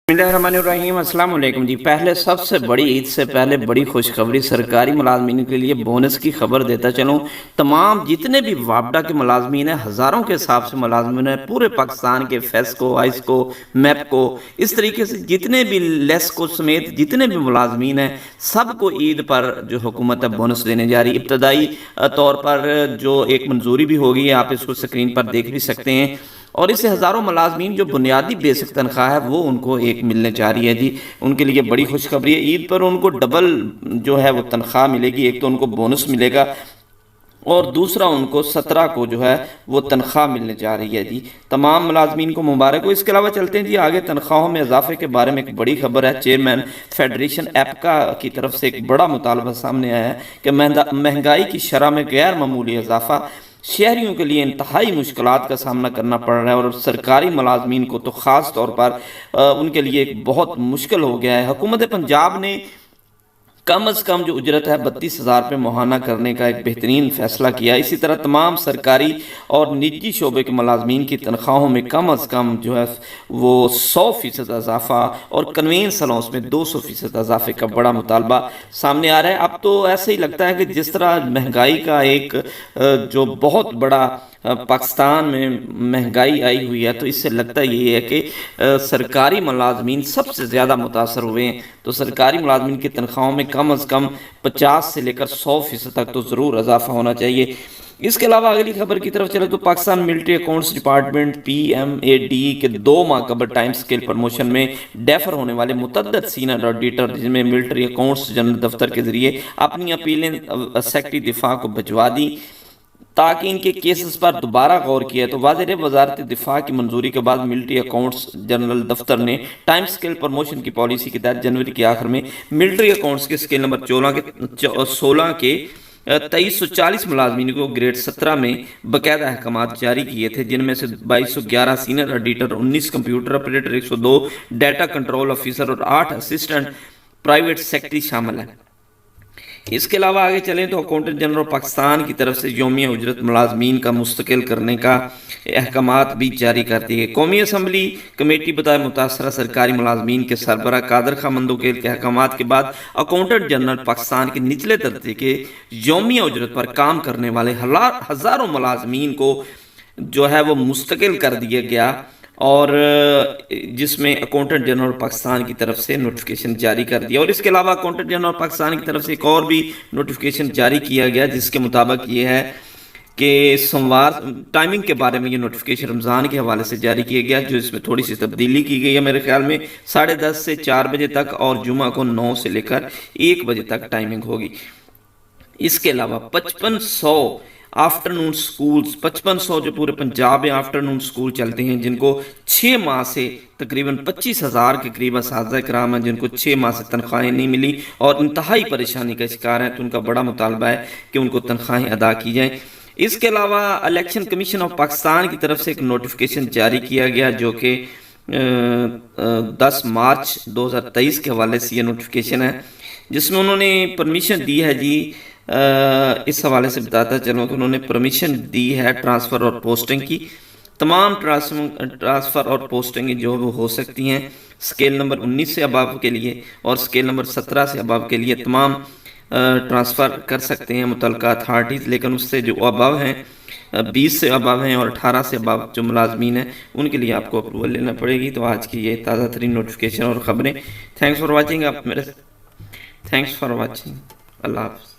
बिस्मिल्लाहिर्रहमानिर्रहीम। अस्सलाम वालेकुम जी। पहले सबसे बड़ी ईद से पहले बड़ी खुशखबरी सरकारी मुलाजमीन के लिए बोनस की खबर देता चलूँ। तमाम जितने भी वापडा के मुलाजमीन हैं, हज़ारों के हिसाब से मुलाजमीन हैं पूरे पाकिस्तान के, फेस्को, आइसको, मैपको, इस तरीके से जितने भी लेस्को समेत जितने भी मुलाजमीन हैं, सबको ईद पर जो हुकूमत है बोनस देने जा रही है। इब्तदाई तौर पर जो एक मंजूरी भी होगी, आप इसको स्क्रीन पर देख भी सकते हैं। और इससे हज़ारों मुलाजमीन जो बुनियादी बेसिक तनख्वाह है वो उनको एक मिलने जा रही है जी। उनके लिए बड़ी खुशखबरी है। ईद पर उनको डबल जो है वो तनख्वाह मिलेगी। एक तो उनको बोनस मिलेगा और दूसरा उनको 17 को जो है वो तनख्वाह मिलने जा रही है जी। तमाम मुलाजमीन को मुबारक हो। इसके अलावा चलते हैं जी आगे। तनख्वाहों में इजाफे के बारे में एक बड़ी खबर है। चेयरमैन फेडरेशन एपका की तरफ से एक बड़ा मुतालबा सामने आया है कि महंगाई की शरह में गैर मामूली इजाफा शहरियों के लिए इंतहाई मुश्किलात का सामना करना पड़ रहा है और सरकारी मुलाजमीन को तो ख़ास तौर पर उनके लिए एक बहुत मुश्किल हो गया है। हुकूमत पंजाब ने कम अज़ कम जो उजरत है 32,000 रुपये मुहाना करने का एक बेहतरीन फ़ैसला किया। इसी तरह तमाम सरकारी और निजी शोबे के मुलाजमीन की तनख्वाहों में कम अज़ कम जो है वो 100% इजाफ़ा और कन्वेंस अलाउंस में 200% इजाफे का बड़ा मुतालबा सामने आ रहा है। अब तो ऐसे ही लगता है कि जिस तरह महंगाई का एक जो बहुत बड़ा पाकिस्तान में महंगाई आई हुई है, तो इससे लगता ये है कि सरकारी मुलाजमीन सबसे ज़्यादा मुतासर हुए हैं। तो सरकारी मुलाजमीन की तनख्वाहों में कम अज़ कम 50 से लेकर 100% तक तो ज़रूर इजाफा होना चाहिए। इसके अलावा अगली खबर की तरफ चले तो Pakistan military accounts department PMAD के 2 माह कबल टाइम स्केल प्रमोशन में डेफर होने वाले मुतअद्दिद सीनियर ऑडिटर जिनमें मिलिट्री अकाउंट्स जनरल दफ्तर के ज़रिए अपनी अपीलें सेक्रेटरी दिफा को भिजवा दी ताकि इनके केसेस पर दोबारा गौर किया। तो वाज़ेर वज़ारत दिफा की मंजूरी के बाद मिलिट्री अकाउंट्स जनरल दफ्तर ने टाइम स्केल प्रमोशन की पॉलिसी के तहत जनवरी के आखिर में मिलिट्री अकाउंट्स के स्केल नंबर 16 के 2340 मुलाजमीन को ग्रेड 17 में बाकायदा अहकामात जारी किए थे, जिनमें से 2211 senior auditor, 19 computer operator, 102 data control officer और 8 असिस्टेंट प्राइवेट सेक्रेटरी शामिल हैं। इसके अलावा आगे चलें तो अकाउंटेंट जनरल पाकिस्तान की तरफ से यौमिया उजरत मुलाजमीन का मुस्तकिल करने का अहकामात भी जारी कर दिए गए। कौमी असम्बली कमेटी बताए मुतासरा सरकारी मुलाजमीन के सरबरा कादर खा मंदोकेल के अहकामात के बाद अकाउंटेंट जनरल पाकिस्तान के निचले दर्जे के यौमिया उजरत पर काम करने वाले हज़ारों मुलाजमीन को जो है वो मुस्तकिल कर दिया गया और जिसमें अकाउंटेंट जनरल पाकिस्तान की तरफ से नोटिफिकेशन जारी कर दिया। और इसके अलावा अकाउंटेंट जनरल पाकिस्तान की तरफ से एक और भी नोटिफिकेशन जारी किया गया, जिसके मुताबिक ये है कि सोमवार टाइमिंग के बारे में ये नोटिफिकेशन रमज़ान के हवाले से जारी किया गया, जो इसमें थोड़ी सी तब्दीली की गई है मेरे ख्याल में। 10:30 से 4 बजे तक और जुमा को 9 से लेकर 1 बजे तक टाइमिंग होगी। इसके अलावा 5500 आफ्टरनून स्कूल्स, 5500 जो पूरे पंजाब में आफ्टरनून स्कूल चलते हैं, जिनको 6 माह से तकरीबन 25,000 के करीब असातिज़ा कराम हैं, जिनको 6 माह से तनख्वाहें नहीं मिली और इंतहाई परेशानी का शिकार हैं, तो उनका बड़ा मुतालबा है कि उनको तनख्वाहें अदा की जाएँ। इसके अलावा इलेक्शन कमीशन ऑफ पाकिस्तान की तरफ से एक नोटिफिकेशन जारी किया गया, जो कि 10 मार्च 2023 के हवाले से ये नोटिफिकेशन है, जिसमें उन्होंने परमिशन दी है जी। इस हवाले से बताता चलूँ कि उन्होंने परमिशन दी है ट्रांसफ़र और पोस्टिंग की। तमाम ट्रांसफ़र और पोस्टिंग जो वो हो सकती हैं स्केल नंबर 19 से अबाव के लिए और स्केल नंबर 17 से अबाव के लिए तमाम ट्रांसफ़र कर सकते हैं मुतल्लिका अथॉरिटीज़। लेकिन उससे जो अबाव हैं 20 से अबाव हैं और 18 से अबाव जो मुलाजमीन हैं, उनके लिए आपको अप्रूवल लेना पड़ेगी। तो आज की ये ताज़ा तरीन नोटिफिकेशन और ख़बरें। Thanks for watching. अल्लाह हाफ़िज़।